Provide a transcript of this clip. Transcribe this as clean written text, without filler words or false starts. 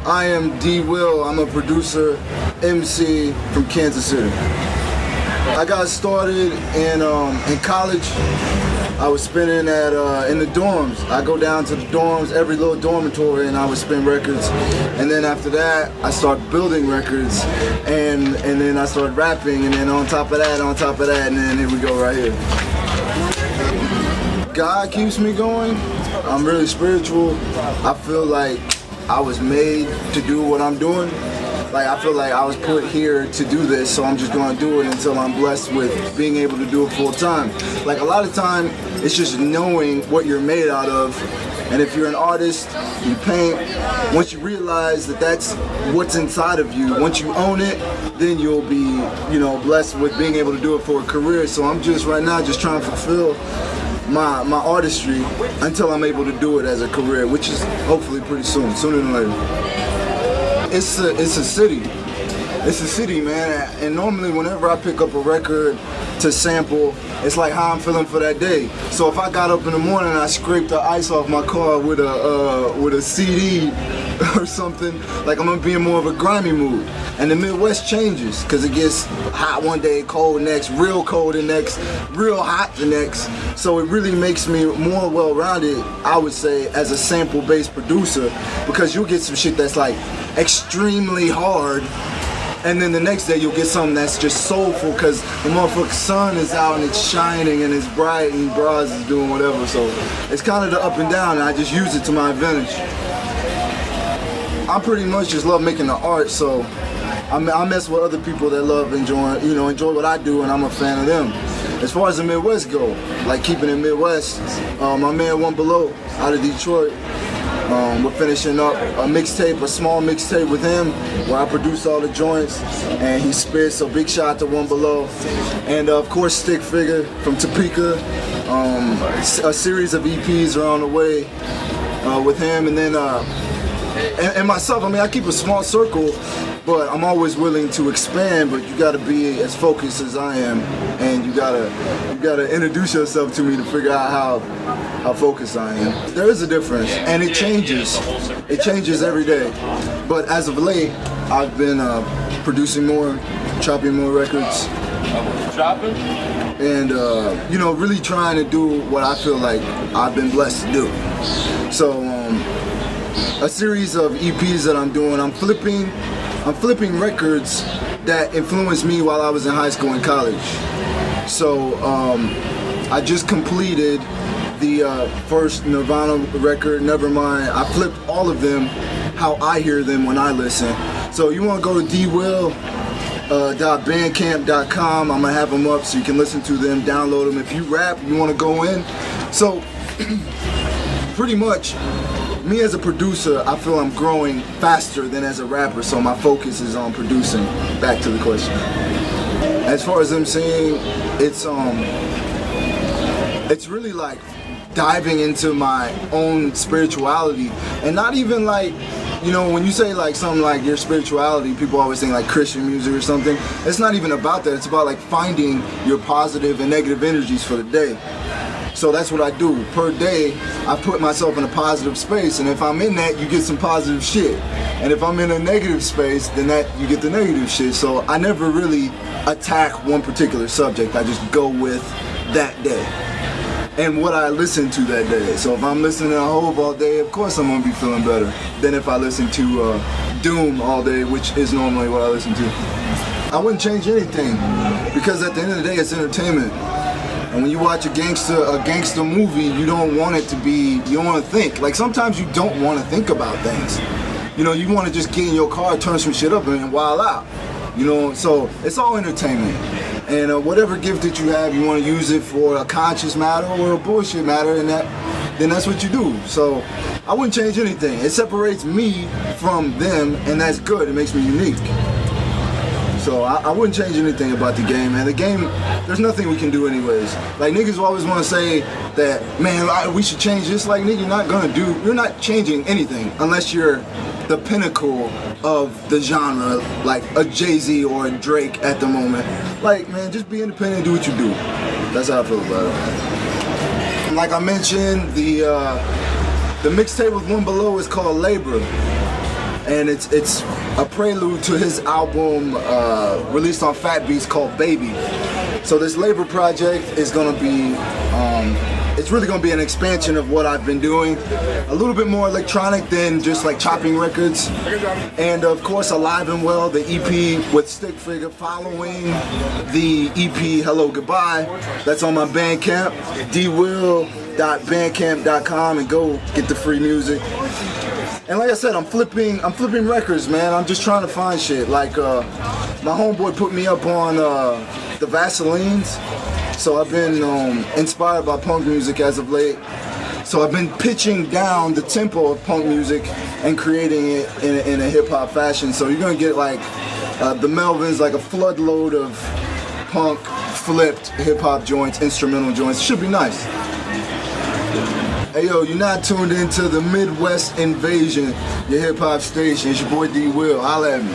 I am D. Will. I'm a producer, MC from Kansas City. I got started in college. I was spinning in the dorms. I go down to the dorms, every little dormitory, and I would spin records. And then after that, I started building records, and then I started rapping, and then on top of that, and then here we go right here. God keeps me going. I'm really spiritual. I feel like I was made to do what I'm doing. Like, I feel like I was put here to do this, so I'm just gonna do it until I'm blessed with being able to do it full time. Like, a lot of time, it's just knowing what you're made out of. And if you're an artist, you paint, once you realize that that's what's inside of you, once you own it, then you'll be, blessed with being able to do it for a career. So I'm just right now just trying to fulfill my artistry until I'm able to do it as a career, which is hopefully pretty soon, sooner than later. It's a city. It's a city, man. And normally whenever I pick up a record to sample, it's like how I'm feeling for that day. So if I got up in the morning and I scraped the ice off my car with a CD or something, like I'm gonna be in more of a grimy mood. And the Midwest changes, because it gets hot one day, cold next, real cold the next, real hot the next. So it really makes me more well-rounded, I would say, as a sample-based producer, because you'll get some shit that's like extremely hard, and then the next day you'll get something that's just soulful because the motherfucking sun is out and it's shining and it's bright and bras is doing whatever. So it's kind of the up and down, and I just use it to my advantage. I pretty much just love making the art, so I mess with other people that love enjoy what I do, and I'm a fan of them. As far as the Midwest go, like keeping it Midwest, my man One Below out of Detroit, we're finishing up a small mixtape with him where I produce all the joints and he spits, so big shout out to One Below. And of course Stick Figa from Topeka, a series of EPs are on the way with him, and then and myself. I mean, I keep a small circle, but I'm always willing to expand, but you gotta be as focused as I am, and you gotta introduce yourself to me to figure out how focused I am. There is a difference, and it changes. It changes every day. But as of late, I've been producing more, chopping more records. And really trying to do what I feel like I've been blessed to do. So a series of EPs that I'm doing, I'm flipping records that influenced me while I was in high school and college. So I just completed the first Nirvana record, Nevermind. I flipped all of them how I hear them when I listen. So you want to go to dwill.bandcamp.com. I'm gonna have them up so you can listen to them, download them. If you rap, you want to go in. So pretty much, me as a producer, I feel I'm growing faster than as a rapper, so my focus is on producing. Back to the question. As far as MCing, it's really like diving into my own spirituality, and not even like, when you say like something like your spirituality, people always think like Christian music or something. It's not even about that. It's about like finding your positive and negative energies for the day. So that's what I do. Per day, I put myself in a positive space, and if I'm in that, you get some positive shit. And if I'm in a negative space, then you get the negative shit. So I never really attack one particular subject. I just go with that day and what I listen to that day. So if I'm listening to Hove all day, of course I'm gonna be feeling better than if I listen to Doom all day, which is normally what I listen to. I wouldn't change anything, because at the end of the day, it's entertainment. And when you watch a gangster movie, you don't want it to be, you don't want to think. Like, sometimes you don't want to think about things. You want to just get in your car, turn some shit up, and wild out. So it's all entertainment. And whatever gift that you have, you want to use it for a conscious matter or a bullshit matter, and then that's what you do. So I wouldn't change anything. It separates me from them, and that's good. It makes me unique. So I wouldn't change anything about the game, man. The game, there's nothing we can do anyways. Like, niggas always want to say that, man, we should change this. Like, nigga, you're not changing anything unless you're the pinnacle of the genre, like a Jay-Z or a Drake at the moment. Like, man, just be independent and do what you do. That's how I feel about it. Like I mentioned, the mixtape with One Below is called Labor. and it's a prelude to his album released on Fat Beats called Baby. So this labor project is gonna be, it's really gonna be an expansion of what I've been doing, a little bit more electronic than just like chopping records, and of course Alive and Well, the EP with Stick Figure following the EP Hello Goodbye. That's on my Bandcamp, dwill.bandcamp.com, and go get the free music. And like I said, I'm flipping records, man. I'm just trying to find shit. Like my homeboy put me up on the Vaselines, so I've been inspired by punk music as of late. So I've been pitching down the tempo of punk music and creating it in a hip hop fashion. So you're gonna get like the Melvins, like a floodload of punk flipped hip hop joints, instrumental joints. Should be nice. Hey yo, you're not tuned into the Midwest Invasion, your hip hop station. It's your boy D Will. Holla at me.